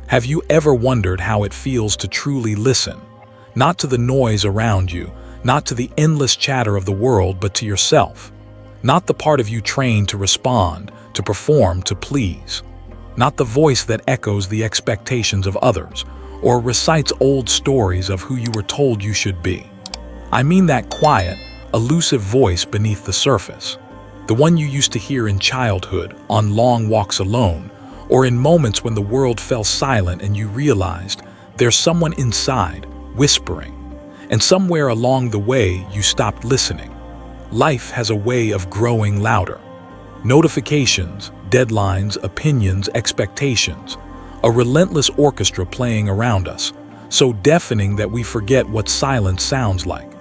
Have you ever wondered how it feels to truly listen? Not to the noise around you, not to the endless chatter of the world, but to yourself. Not the part of you trained to respond, to perform, to please. Not the voice that echoes the expectations of others, or recites old stories of who you were told you should be. I mean that quiet, elusive voice beneath the surface. The one you used to hear in childhood, on long walks alone, or in moments when the world fell silent and you realized there's someone inside, whispering. And somewhere along the way, you stopped listening. Life has a way of growing louder. Notifications, deadlines, opinions, expectations. A relentless orchestra playing around us, so deafening that we forget what silence sounds like.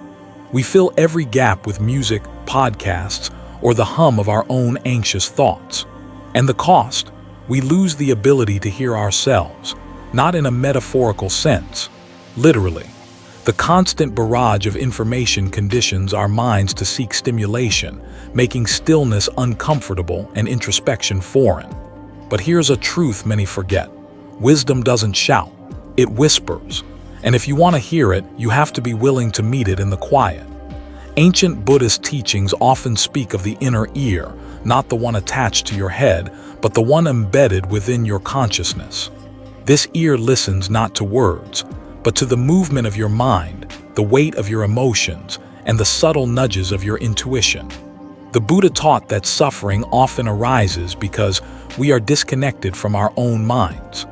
We fill every gap with music, podcasts, or the hum of our own anxious thoughts. And the cost? We lose the ability to hear ourselves, not in a metaphorical sense, literally. The constant barrage of information conditions our minds to seek stimulation, making stillness uncomfortable and introspection foreign. But here's a truth many forget. Wisdom doesn't shout, it whispers. And if you want to hear it, you have to be willing to meet it in the quiet. Ancient Buddhist teachings often speak of the inner ear, not the one attached to your head, but the one embedded within your consciousness. This ear listens not to words, but to the movement of your mind, the weight of your emotions, and the subtle nudges of your intuition. The Buddha taught that suffering often arises because we are disconnected from our own minds.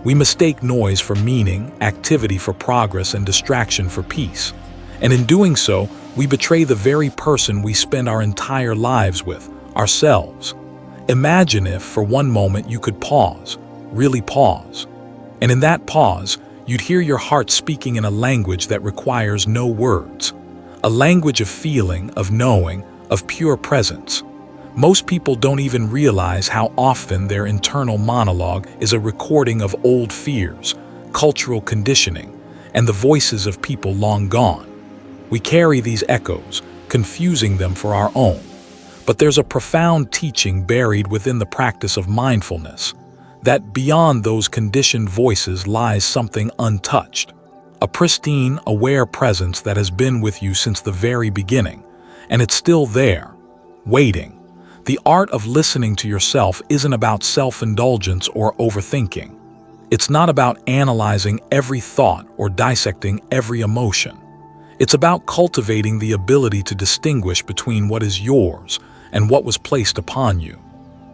We mistake noise for meaning, activity for progress, and distraction for peace. And in doing so, we betray the very person we spend our entire lives with, ourselves. Imagine if, for one moment, you could pause, really pause. And in that pause, you'd hear your heart speaking in a language that requires no words. A language of feeling, of knowing, of pure presence. Most people don't even realize how often their internal monologue is a recording of old fears, cultural conditioning, and the voices of people long gone. We carry these echoes, confusing them for our own. But there's a profound teaching buried within the practice of mindfulness, that beyond those conditioned voices lies something untouched, a pristine, aware presence that has been with you since the very beginning, and it's still there, waiting. The art of listening to yourself isn't about self-indulgence or overthinking. It's not about analyzing every thought or dissecting every emotion. It's about cultivating the ability to distinguish between what is yours and what was placed upon you,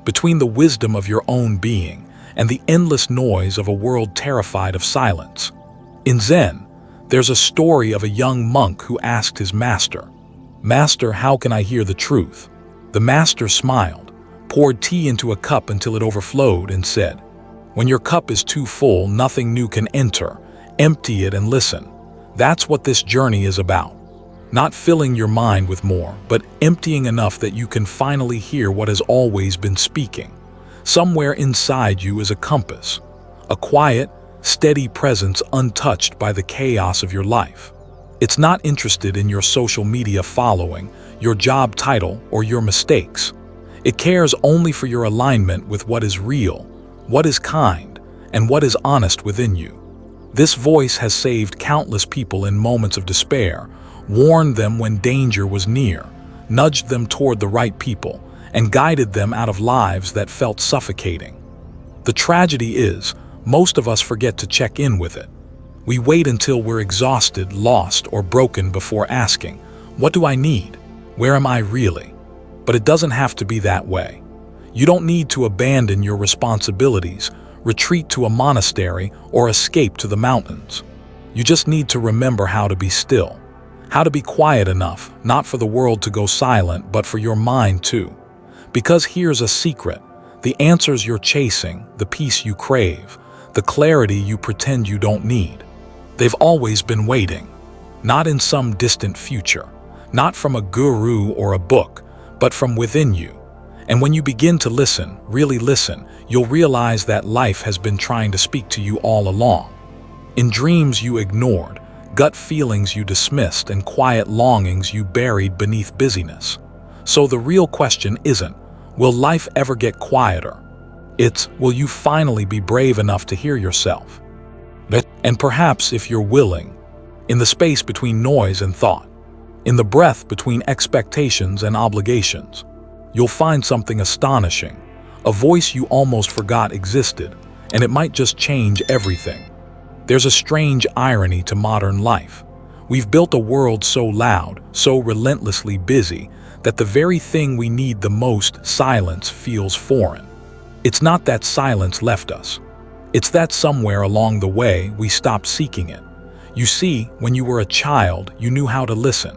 between the wisdom of your own being and the endless noise of a world terrified of silence. In Zen, there's a story of a young monk who asked his master, "Master, how can I hear the truth?" The master smiled, poured tea into a cup until it overflowed, and said, "When your cup is too full, nothing new can enter. Empty it and listen. That's what this journey is about. Not filling your mind with more, but emptying enough that you can finally hear what has always been speaking. Somewhere inside you is a compass, a quiet, steady presence untouched by the chaos of your life. It's not interested in your social media following, your job title, or your mistakes. It cares only for your alignment with what is real, what is kind, and what is honest within you. This voice has saved countless people in moments of despair, warned them when danger was near, nudged them toward the right people, and guided them out of lives that felt suffocating. The tragedy is, most of us forget to check in with it. We wait until we're exhausted, lost, or broken before asking, "What do I need? Where am I really?" But it doesn't have to be that way. You don't need to abandon your responsibilities, retreat to a monastery, or escape to the mountains. You just need to remember how to be still, how to be quiet enough, not for the world to go silent, but for your mind too. Because here's a secret: the answers you're chasing, the peace you crave, the clarity you pretend you don't need, they've always been waiting. Not in some distant future, not from a guru or a book, but from within you. And when you begin to listen, really listen, you'll realize that life has been trying to speak to you all along. In dreams you ignored, gut feelings you dismissed, and quiet longings you buried beneath busyness. So the real question isn't, will life ever get quieter? It's, will you finally be brave enough to hear yourself? And perhaps, if you're willing, in the space between noise and thought, in the breath between expectations and obligations, you'll find something astonishing, a voice you almost forgot existed, and it might just change everything. There's a strange irony to modern life. We've built a world so loud, so relentlessly busy, that the very thing we need the most, silence, feels foreign. It's not that silence left us. It's that somewhere along the way we stopped seeking it. You see, when you were a child, you knew how to listen,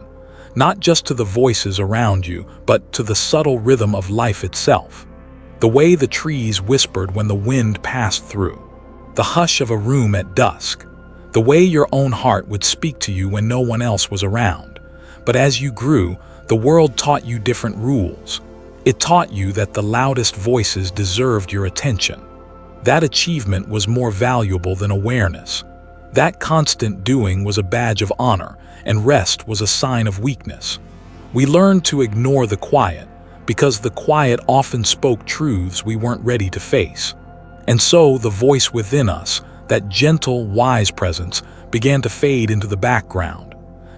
not just to the voices around you, but to the subtle rhythm of life itself. The way the trees whispered when the wind passed through, the hush of a room at dusk, the way your own heart would speak to you when no one else was around. But as you grew, the world taught you different rules. It taught you that the loudest voices deserved your attention. That achievement was more valuable than awareness. That constant doing was a badge of honor, and rest was a sign of weakness. We learned to ignore the quiet, because the quiet often spoke truths we weren't ready to face. And so the voice within us, that gentle, wise presence, began to fade into the background.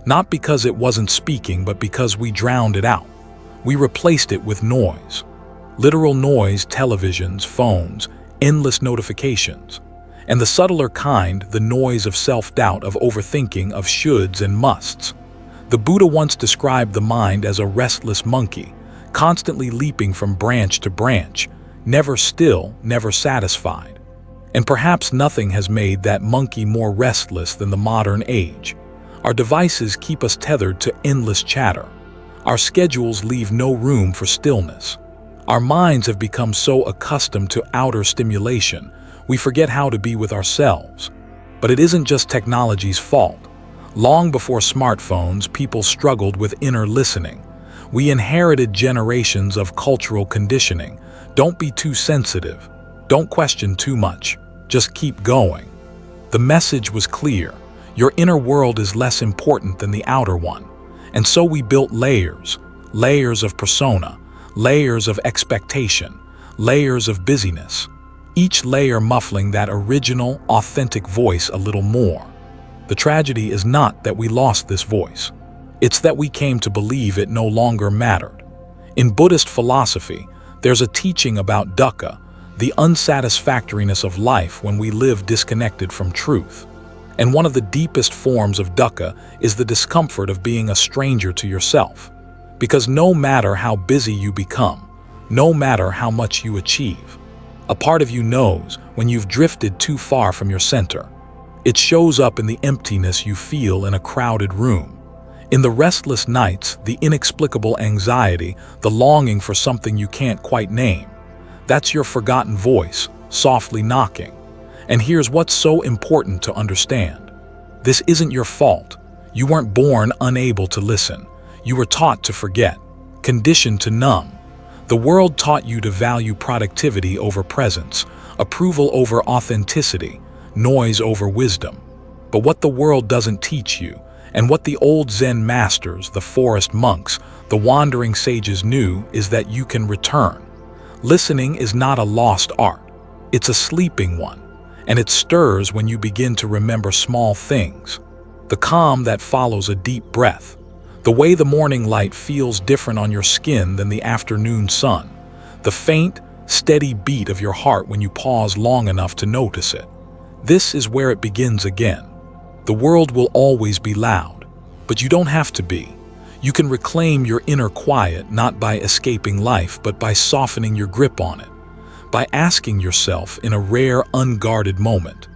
Not because it wasn't speaking, but because we drowned it out. We replaced it with noise. Literal noise, televisions, phones, endless notifications. And the subtler kind, the noise of self-doubt, of overthinking, of shoulds and musts. The Buddha once described the mind as a restless monkey, constantly leaping from branch to branch, never still, never satisfied. And perhaps nothing has made that monkey more restless than the modern age. Our devices keep us tethered to endless chatter. Our schedules leave no room for stillness. Our minds have become so accustomed to outer stimulation, we forget how to be with ourselves. But it isn't just technology's fault. Long before smartphones, people struggled with inner listening. We inherited generations of cultural conditioning. Don't be too sensitive. Don't question too much. Just keep going. The message was clear. Your inner world is less important than the outer one. And so we built layers, layers of persona, layers of expectation, layers of busyness, each layer muffling that original, authentic voice a little more. The tragedy is not that we lost this voice. It's that we came to believe it no longer mattered. In Buddhist philosophy, there's a teaching about dukkha, the unsatisfactoriness of life when we live disconnected from truth. And one of the deepest forms of dukkha is the discomfort of being a stranger to yourself. Because no matter how busy you become, no matter how much you achieve, a part of you knows when you've drifted too far from your center. It shows up in the emptiness you feel in a crowded room, in the restless nights, the inexplicable anxiety, the longing for something you can't quite name. That's your forgotten voice, softly knocking. And here's what's so important to understand. This isn't your fault. You weren't born unable to listen. You were taught to forget, conditioned to numb. The world taught you to value productivity over presence, approval over authenticity, noise over wisdom. But what the world doesn't teach you, and what the old Zen masters, the forest monks, the wandering sages knew, is that you can return. Listening is not a lost art. It's a sleeping one. And it stirs when you begin to remember small things. The calm that follows a deep breath. The way the morning light feels different on your skin than the afternoon sun. The faint, steady beat of your heart when you pause long enough to notice it. This is where it begins again. The world will always be loud, but you don't have to be. You can reclaim your inner quiet not by escaping life, but by softening your grip on it. By asking yourself in a rare, unguarded moment,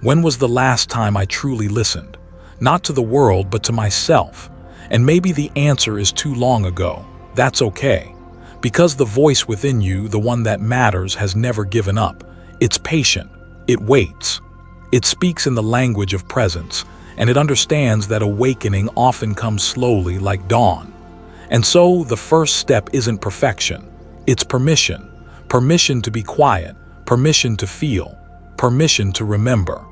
when was the last time I truly listened? Not to the world, but to myself. And maybe the answer is too long ago. That's okay. Because the voice within you, the one that matters, has never given up. It's patient. It waits. It speaks in the language of presence, and it understands that awakening often comes slowly like dawn. And so the first step isn't perfection. It's permission. Permission to be quiet, permission to feel, permission to remember.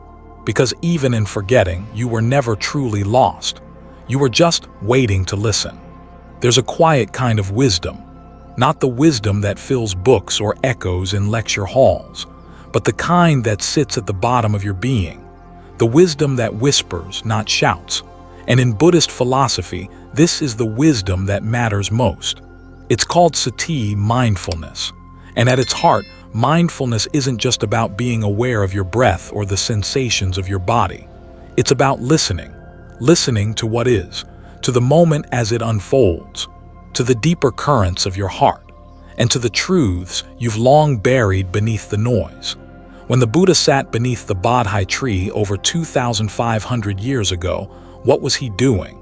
Because even in forgetting, you were never truly lost. You were just waiting to listen. There's a quiet kind of wisdom, Not the wisdom that fills books or echoes in lecture halls, but the kind that sits at the bottom of your being. The wisdom that whispers, not shouts. And in Buddhist philosophy, this is the wisdom that matters most. It's called sati, mindfulness. And at its heart, mindfulness isn't just about being aware of your breath or the sensations of your body. It's about listening to what is, to the moment as it unfolds, to the deeper currents of your heart, and to the truths you've long buried beneath the noise. When the Buddha sat beneath the Bodhi tree over 2,500 years ago, what was he doing?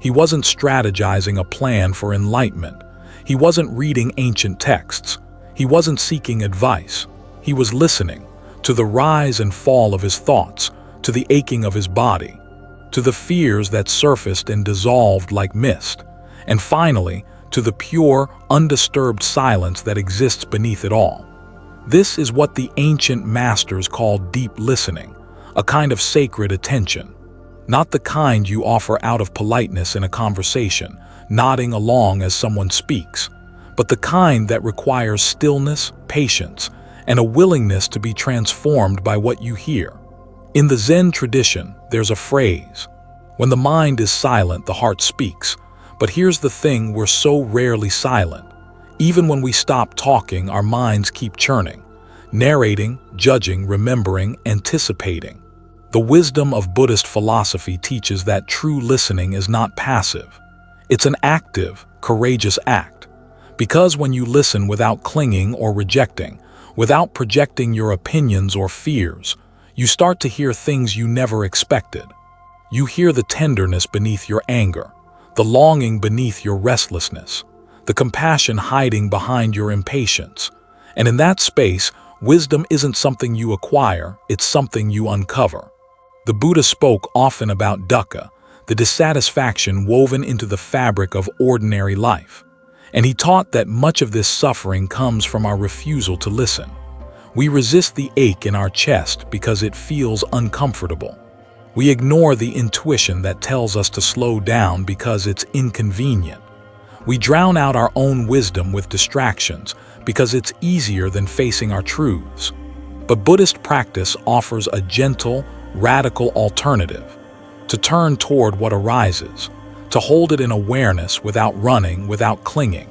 He wasn't strategizing a plan for enlightenment. He wasn't reading ancient texts. He wasn't seeking advice. He was listening to the rise and fall of his thoughts, to the aching of his body, to the fears that surfaced and dissolved like mist, and finally, to the pure, undisturbed silence that exists beneath it all. This is what the ancient masters called deep listening, a kind of sacred attention. Not the kind you offer out of politeness in a conversation, nodding along as someone speaks, but the kind that requires stillness, patience, and a willingness to be transformed by what you hear. In the Zen tradition, there's a phrase, "When the mind is silent, the heart speaks." But here's the thing, we're so rarely silent. Even when we stop talking, our minds keep churning, narrating, judging, remembering, anticipating. The wisdom of Buddhist philosophy teaches that true listening is not passive. It's an active, courageous act. Because when you listen without clinging or rejecting, without projecting your opinions or fears, you start to hear things you never expected. You hear the tenderness beneath your anger, the longing beneath your restlessness, the compassion hiding behind your impatience. And in that space, wisdom isn't something you acquire, it's something you uncover. The Buddha spoke often about dukkha, the dissatisfaction woven into the fabric of ordinary life. And he taught that much of this suffering comes from our refusal to listen. We resist the ache in our chest because it feels uncomfortable. We ignore the intuition that tells us to slow down because it's inconvenient. We drown out our own wisdom with distractions because it's easier than facing our truths. But Buddhist practice offers a gentle, radical alternative: to turn toward what arises, to hold it in awareness without running, without clinging.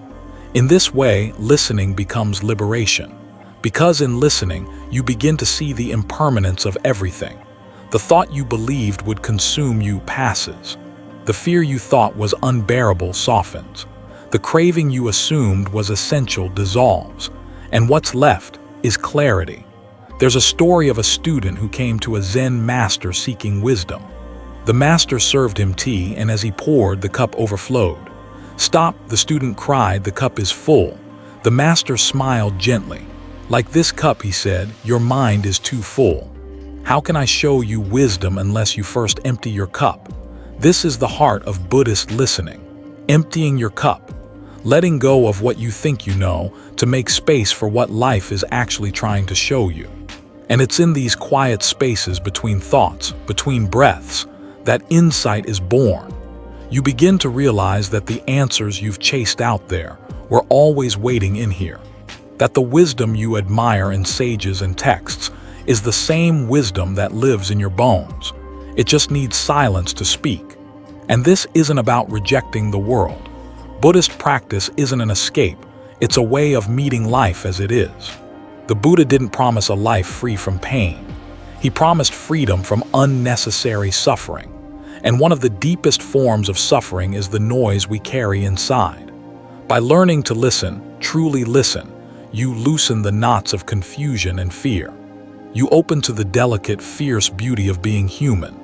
In this way, listening becomes liberation. Because in listening, you begin to see the impermanence of everything. The thought you believed would consume you passes. The fear you thought was unbearable softens. The craving you assumed was essential dissolves. And what's left is clarity. There's a story of a student who came to a Zen master seeking wisdom. The master served him tea, and as he poured, the cup overflowed. "Stop," the student cried, "the cup is full." The master smiled gently. "Like this cup," he said, "your mind is too full. How can I show you wisdom unless you first empty your cup?" This is the heart of Buddhist listening. Emptying your cup. Letting go of what you think you know to make space for what life is actually trying to show you. And it's in these quiet spaces between thoughts, between breaths, that insight is born. You begin to realize that the answers you've chased out there were always waiting in here. That the wisdom you admire in sages and texts is the same wisdom that lives in your bones. It just needs silence to speak. And this isn't about rejecting the world. Buddhist practice isn't an escape, it's a way of meeting life as it is. The Buddha didn't promise a life free from pain. He promised freedom from unnecessary suffering. And one of the deepest forms of suffering is the noise we carry inside. By learning to listen, truly listen, you loosen the knots of confusion and fear. You open to the delicate, fierce beauty of being human.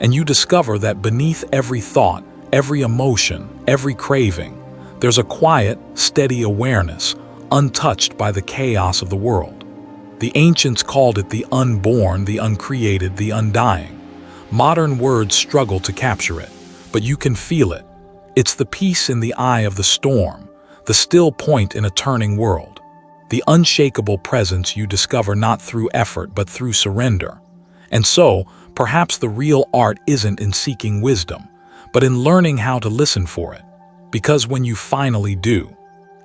And you discover that beneath every thought, every emotion, every craving, there's a quiet, steady awareness, untouched by the chaos of the world. The ancients called it the unborn, the uncreated, the undying. Modern words struggle to capture it, but you can feel it. It's the peace in the eye of the storm, the still point in a turning world. The unshakable presence you discover not through effort but through surrender. And so, perhaps the real art isn't in seeking wisdom, but in learning how to listen for it. Because when you finally do,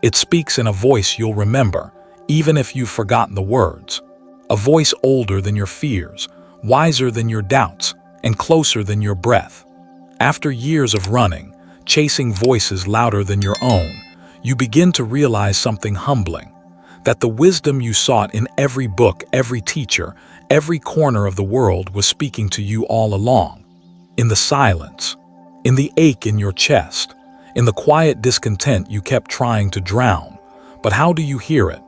It speaks in a voice you'll remember, even if you've forgotten the words. A voice older than your fears, wiser than your doubts, and closer than your breath. After years of running, chasing voices louder than your own, you begin to realize something humbling. That the wisdom you sought in every book, every teacher, every corner of the world was speaking to you all along. In the silence, in the ache in your chest, in the quiet discontent you kept trying to drown. But how do you hear it?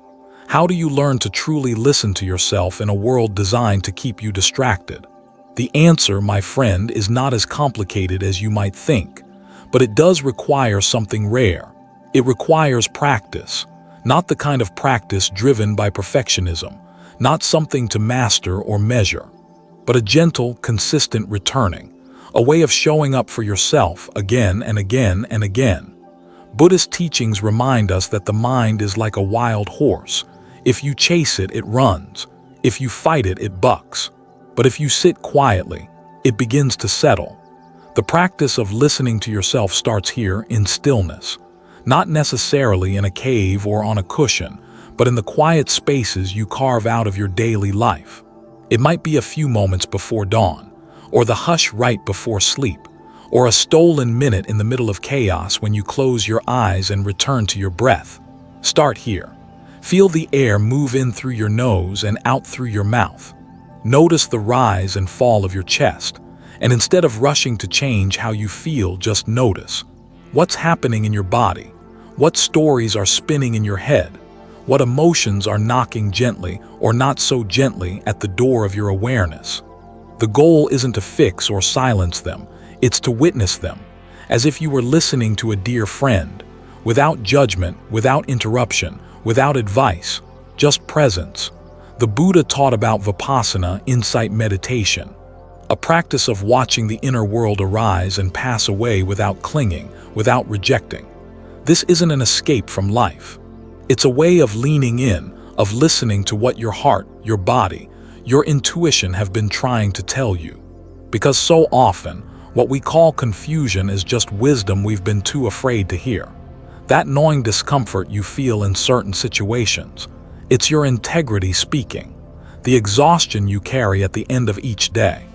How do you learn to truly listen to yourself in a world designed to keep you distracted? The answer, my friend, is not as complicated as you might think, but it does require something rare. It requires practice. Not the kind of practice driven by perfectionism, not something to master or measure, but a gentle, consistent returning, a way of showing up for yourself again and again and again. Buddhist teachings remind us that the mind is like a wild horse. If you chase it, it runs. If you fight it, it bucks. But if you sit quietly, it begins to settle. The practice of listening to yourself starts here in stillness. Not necessarily in a cave or on a cushion, but in the quiet spaces you carve out of your daily life. It might be a few moments before dawn, or the hush right before sleep, or a stolen minute in the middle of chaos when you close your eyes and return to your breath. Start here. Feel the air move in through your nose and out through your mouth. Notice the rise and fall of your chest, and instead of rushing to change how you feel, just notice. What's happening in your body? What stories are spinning in your head? What emotions are knocking gently or not so gently at the door of your awareness? The goal isn't to fix or silence them, it's to witness them, as if you were listening to a dear friend, without judgment, without interruption, without advice, just presence. The Buddha taught about vipassana, insight meditation, a practice of watching the inner world arise and pass away without clinging, without rejecting. This isn't an escape from life. It's a way of leaning in, of listening to what your heart, your body, your intuition have been trying to tell you. Because so often, what we call confusion is just wisdom we've been too afraid to hear. That gnawing discomfort you feel in certain situations, it's your integrity speaking. The exhaustion you carry at the end of each day.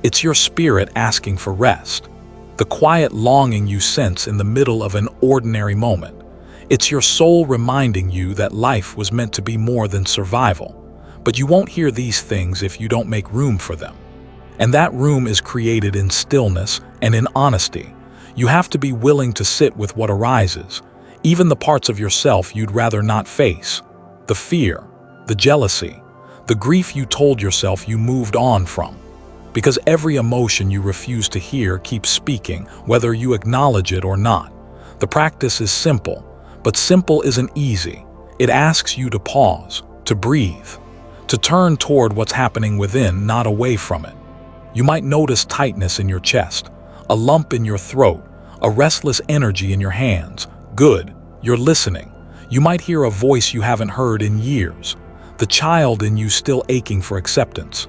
It's your spirit asking for rest. The quiet longing you sense in the middle of an ordinary moment. It's your soul reminding you that life was meant to be more than survival. But you won't hear these things if you don't make room for them. And that room is created in stillness and in honesty. You have to be willing to sit with what arises, even the parts of yourself you'd rather not face. The fear, the jealousy, the grief you told yourself you moved on from. Because every emotion you refuse to hear keeps speaking, whether you acknowledge it or not. The practice is simple, but simple isn't easy. It asks you to pause, to breathe, to turn toward what's happening within, not away from it. You might notice tightness in your chest, a lump in your throat, a restless energy in your hands. Good, you're listening. You might hear a voice you haven't heard in years, the child in you still aching for acceptance.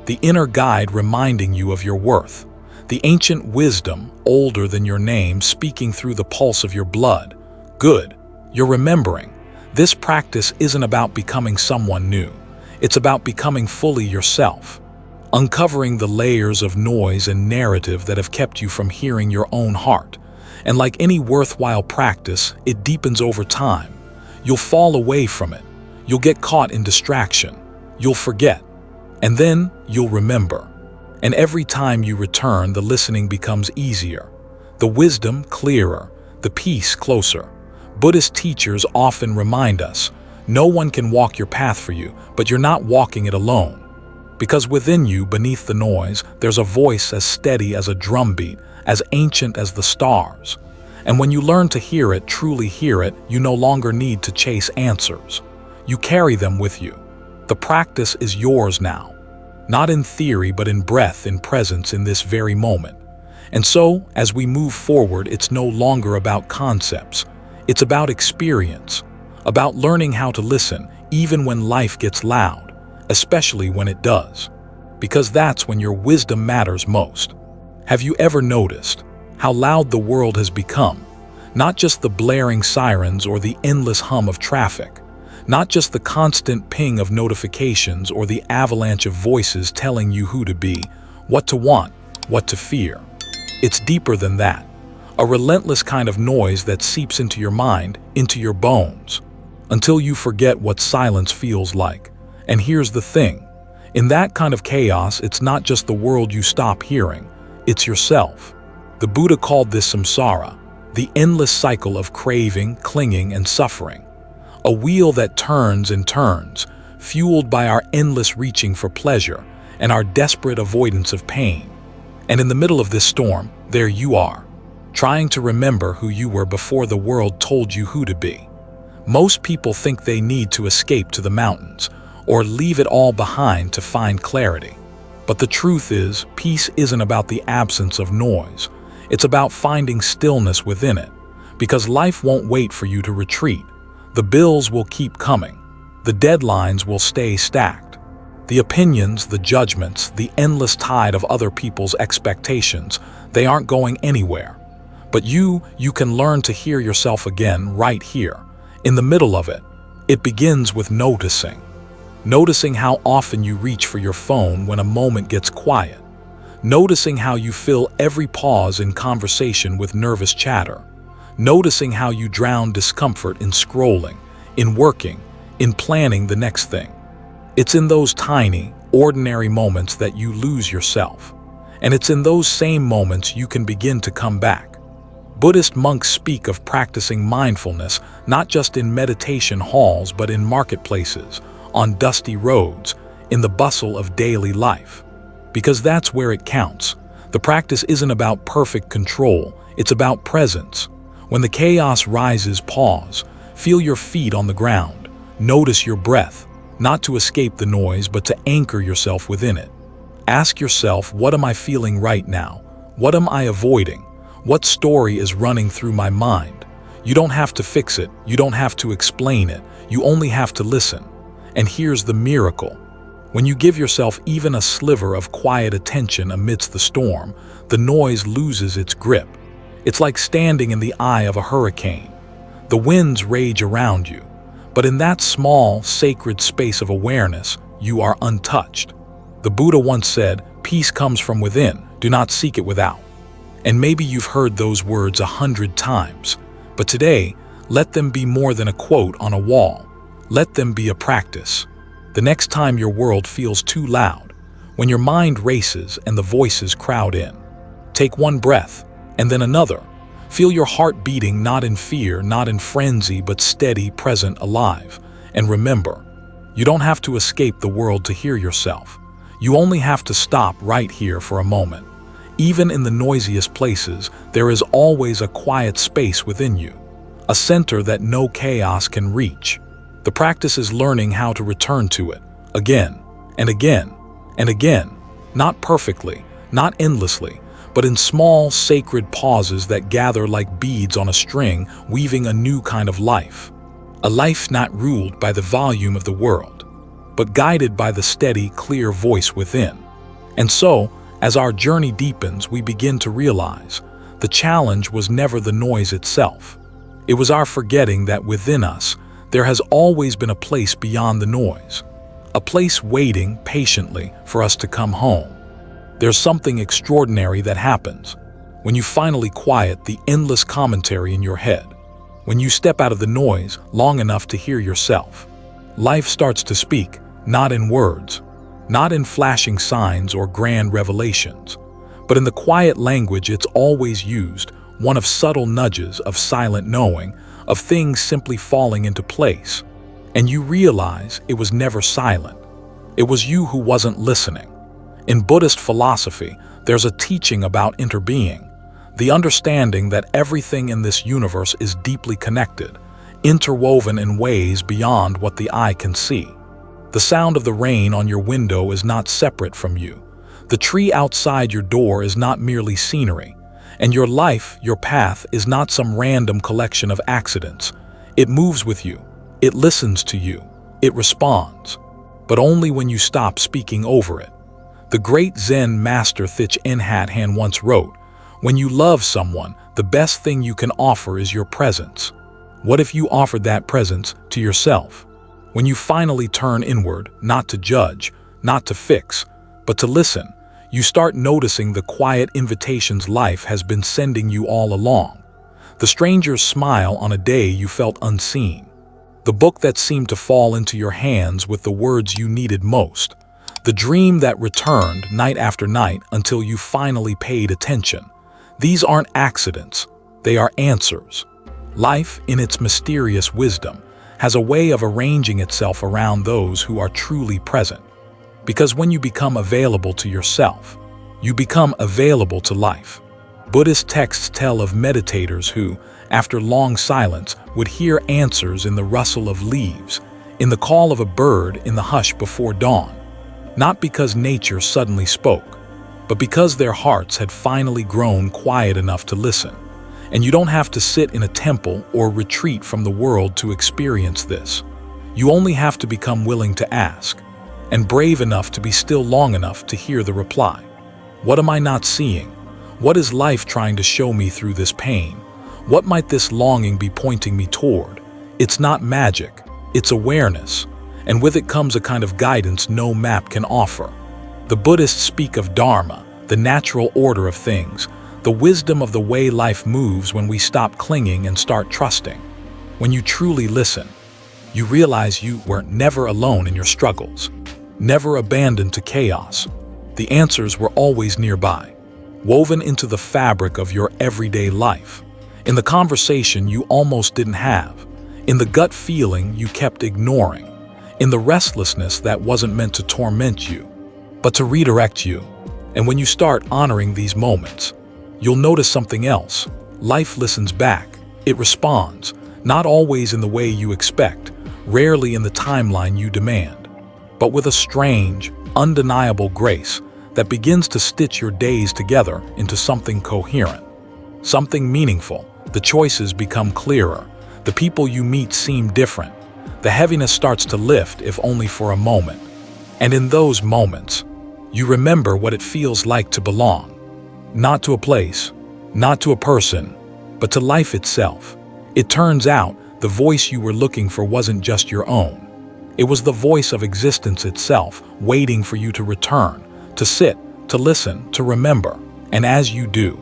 The inner guide reminding you of your worth, the ancient wisdom, older than your name, speaking through the pulse of your blood. Good, you're remembering. This practice isn't about becoming someone new. It's about becoming fully yourself, uncovering the layers of noise and narrative that have kept you from hearing your own heart. And like any worthwhile practice, it deepens over time. You'll fall away from it. You'll get caught in distraction. You'll forget. And then you'll remember. And every time you return, the listening becomes easier, the wisdom clearer, the peace closer. Buddhist teachers often remind us, no one can walk your path for you, but you're not walking it alone. Because within you, beneath the noise, there's a voice as steady as a drumbeat, as ancient as the stars. And when you learn to hear it, truly hear it, you no longer need to chase answers. You carry them with you. The practice is yours now. Not in theory, but in breath, in presence, in this very moment. And so, as we move forward, it's no longer about concepts. It's about experience, about learning how to listen, even when life gets loud, especially when it does. Because that's when your wisdom matters most. Have you ever noticed how loud the world has become? Not just the blaring sirens or the endless hum of traffic. Not just the constant ping of notifications or the avalanche of voices telling you who to be, what to want, what to fear. It's deeper than that. A relentless kind of noise that seeps into your mind, into your bones, until you forget what silence feels like. And here's the thing. In that kind of chaos, it's not just the world you stop hearing, it's yourself. The Buddha called this samsara, the endless cycle of craving, clinging, and suffering. A wheel that turns and turns, fueled by our endless reaching for pleasure and our desperate avoidance of pain. And in the middle of this storm, there you are, trying to remember who you were before the world told you who to be. Most people think they need to escape to the mountains or leave it all behind to find clarity. But the truth is, peace isn't about the absence of noise. It's about finding stillness within it, because life won't wait for you to retreat. The bills will keep coming. The deadlines will stay stacked. The opinions, the judgments, the endless tide of other people's expectations, they aren't going anywhere. But you can learn to hear yourself again right here, in the middle of it. It begins with noticing. Noticing how often you reach for your phone when a moment gets quiet. Noticing how you fill every pause in conversation with nervous chatter. Noticing how you drown discomfort in scrolling, in working, in planning the next thing. It's in those tiny, ordinary moments that you lose yourself. And it's in those same moments you can begin to come back. Buddhist monks speak of practicing mindfulness not just in meditation halls but in marketplaces, on dusty roads, in the bustle of daily life. Because that's where it counts. The practice isn't about perfect control, it's about presence. When the chaos rises, pause. Feel your feet on the ground. Notice your breath, not to escape the noise, but to anchor yourself within it. Ask yourself, what am I feeling right now? What am I avoiding? What story is running through my mind? You don't have to fix it. You don't have to explain it. You only have to listen. And here's the miracle. When you give yourself even a sliver of quiet attention amidst the storm, the noise loses its grip. It's like standing in the eye of a hurricane. The winds rage around you, but in that small, sacred space of awareness, you are untouched. The Buddha once said, "Peace comes from within, do not seek it without." And maybe you've heard those words 100 times, but today, let them be more than a quote on a wall. Let them be a practice. The next time your world feels too loud, when your mind races and the voices crowd in, take one breath, and then another. Feel your heart beating, not in fear, not in frenzy, but steady, present, alive. And remember, you don't have to escape the world to hear yourself. You only have to stop right here for a moment. Even in the noisiest places, there is always a quiet space within you, a center that no chaos can reach. The practice is learning how to return to it, again, and again, and again, not perfectly, not endlessly, but in small, sacred pauses that gather like beads on a string, weaving a new kind of life. A life not ruled by the volume of the world, but guided by the steady, clear voice within. And so, as our journey deepens, we begin to realize the challenge was never the noise itself. It was our forgetting that within us, there has always been a place beyond the noise, a place waiting patiently for us to come home. There's something extraordinary that happens when you finally quiet the endless commentary in your head, when you step out of the noise long enough to hear yourself. Life starts to speak, not in words, not in flashing signs or grand revelations, but in the quiet language it's always used, one of subtle nudges, of silent knowing, of things simply falling into place. And you realize it was never silent. It was you who wasn't listening. In Buddhist philosophy, there's a teaching about interbeing, the understanding that everything in this universe is deeply connected, interwoven in ways beyond what the eye can see. The sound of the rain on your window is not separate from you. The tree outside your door is not merely scenery. And your life, your path, is not some random collection of accidents. It moves with you. It listens to you. It responds. But only when you stop speaking over it. The great Zen master Thich Nhat Hanh once wrote, When you love someone, the best thing you can offer is your presence. What if you offered that presence to yourself? When you finally turn inward, not to judge, not to fix, but to listen, you start noticing the quiet invitations life has been sending you all along. The stranger's smile on a day you felt unseen. The book that seemed to fall into your hands with the words you needed most. The dream that returned night after night until you finally paid attention. These aren't accidents, they are answers. Life, in its mysterious wisdom, has a way of arranging itself around those who are truly present. Because when you become available to yourself, you become available to life. Buddhist texts tell of meditators who, after long silence, would hear answers in the rustle of leaves, in the call of a bird in the hush before dawn. Not because nature suddenly spoke, but because their hearts had finally grown quiet enough to listen. And you don't have to sit in a temple or retreat from the world to experience this. You only have to become willing to ask, and brave enough to be still long enough to hear the reply. What am I not seeing? What is life trying to show me through this pain? What might this longing be pointing me toward? It's not magic, it's awareness, and with it comes a kind of guidance no map can offer. The Buddhists speak of Dharma, the natural order of things, the wisdom of the way life moves when we stop clinging and start trusting. When you truly listen, you realize you were never alone in your struggles, never abandoned to chaos. The answers were always nearby, woven into the fabric of your everyday life, in the conversation you almost didn't have, in the gut feeling you kept ignoring, in the restlessness that wasn't meant to torment you, but to redirect you. And when you start honoring these moments, you'll notice something else. Life listens back. It responds, not always in the way you expect, rarely in the timeline you demand, but with a strange, undeniable grace that begins to stitch your days together into something coherent, something meaningful. The choices become clearer. The people you meet seem different. The heaviness starts to lift, if only for a moment. And in those moments, you remember what it feels like to belong. Not to a place, not to a person, but to life itself. It turns out the voice you were looking for wasn't just your own. It was the voice of existence itself, waiting for you to return, to sit, to listen, to remember. And as you do,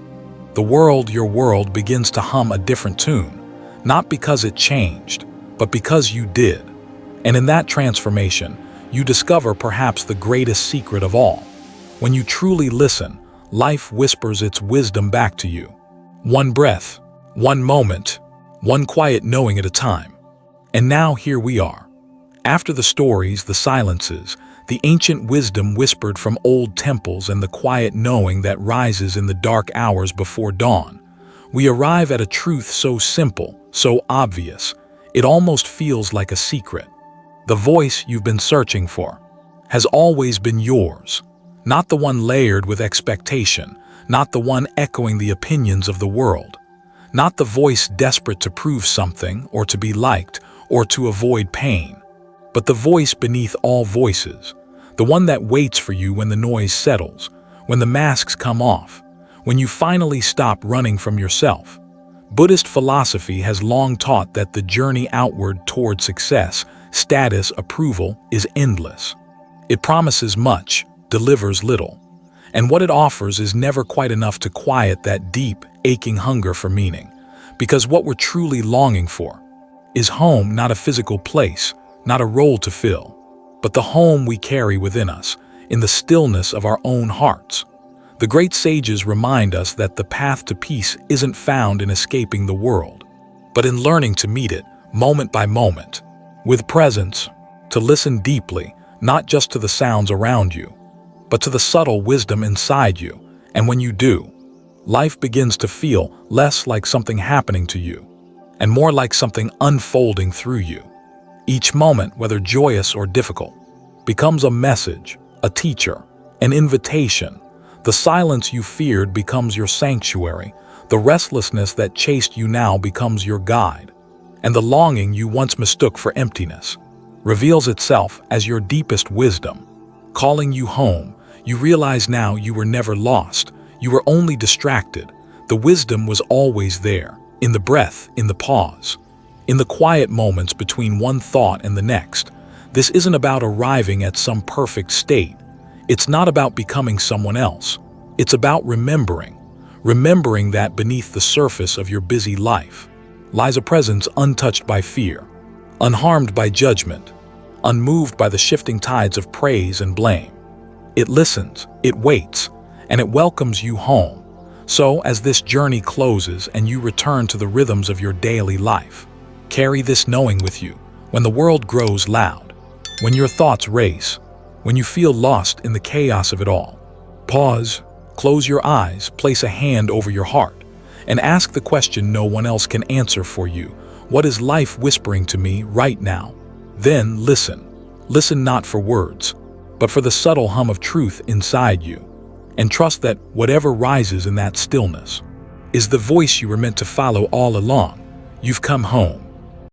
your world begins to hum a different tune, not because it changed, but because you did. And in that transformation, you discover perhaps the greatest secret of all. When you truly listen, life whispers its wisdom back to you. One breath, one moment, one quiet knowing at a time. And now here we are. After the stories, the silences, the ancient wisdom whispered from old temples and the quiet knowing that rises in the dark hours before dawn, we arrive at a truth so simple, so obvious, it almost feels like a secret. The voice you've been searching for has always been yours, not the one layered with expectation, not the one echoing the opinions of the world, not the voice desperate to prove something or to be liked or to avoid pain, but the voice beneath all voices, the one that waits for you when the noise settles, when the masks come off, when you finally stop running from yourself. Buddhist philosophy has long taught that the journey outward toward success, status, approval is endless. It promises much, delivers little, and what it offers is never quite enough to quiet that deep, aching hunger for meaning. Because what we're truly longing for is home, not a physical place, not a role to fill, but the home we carry within us, in the stillness of our own hearts. The great sages remind us that the path to peace isn't found in escaping the world, but in learning to meet it, moment by moment, with presence, to listen deeply, not just to the sounds around you, but to the subtle wisdom inside you. And when you do, life begins to feel less like something happening to you, and more like something unfolding through you. Each moment, whether joyous or difficult, becomes a message, a teacher, an invitation. The silence you feared becomes your sanctuary. The restlessness that chased you now becomes your guide. And the longing you once mistook for emptiness reveals itself as your deepest wisdom. Calling you home, you realize now you were never lost. You were only distracted. The wisdom was always there, in the breath, in the pause, in the quiet moments between one thought and the next. This isn't about arriving at some perfect state. It's not about becoming someone else. It's about remembering that beneath the surface of your busy life lies a presence untouched by fear, unharmed by judgment, unmoved by the shifting tides of praise and blame. It listens, it waits, and it welcomes you home. So, as this journey closes and you return to the rhythms of your daily life, carry this knowing with you. When the world grows loud, when your thoughts race, when you feel lost in the chaos of it all, pause, close your eyes, place a hand over your heart, and ask the question no one else can answer for you. What is life whispering to me right now? Then listen. Listen not for words, but for the subtle hum of truth inside you. And trust that whatever rises in that stillness is the voice you were meant to follow all along. You've come home.